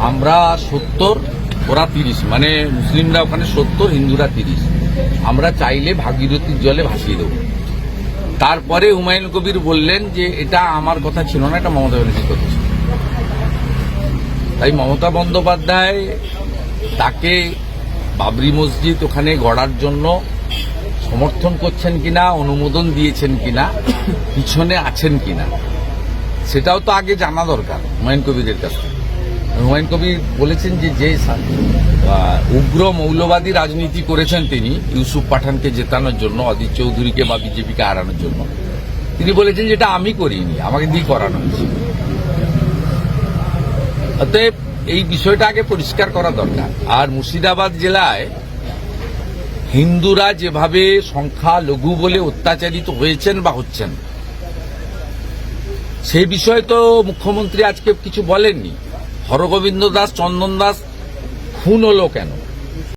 আমরা 70, ওরা 30, মানে মুসলিমরা ওখানে 70, হিন্দুরা 30। আমরা চাইলে ভাগীরথীর জলে ভাসিয়ে দেব। তারপরে হুমায়ুন কবির বললেন যে এটা আমার কথা ছিল না, এটা মমতা ব্যানার্জির কথা ছিল। তাই মমতা বন্দ্যোপাধ্যায় তাকে বাবরি মসজিদ ওখানে গড়ার জন্য সমর্থন করছেন কিনা, অনুমোদন দিয়েছেন কিনা, পিছনে আছেন কিনা, সেটাও তো আগে জানা দরকার হুমায়ুন কবিরের কাছে। হুমায়ুন কবির বলেছেন যে উগ্র মৌলবাদী রাজনীতি করেছেন তিনি ইউসুফ পাঠানকে জেতানোর জন্য, অদিত চৌধুরীকে বা বিজেপিকে হারানোর জন্য, তিনি বলেছেন যেটা আমি করিনি, আমাকে দিয়ে করানো হয়েছে। অতএব এই বিষয়টা আগে পরিষ্কার করা দরকার। আর মুর্শিদাবাদ জেলায় হিন্দুরা যেভাবে সংখ্যালঘু বলে অত্যাচারিত হয়েছেন বা হচ্ছেন, সেই বিষয়ে তো মুখ্যমন্ত্রী আজকে কিছু বলেননি। হরগোবিন্দ দাস, চন্দন দাস খুন হলো কেন?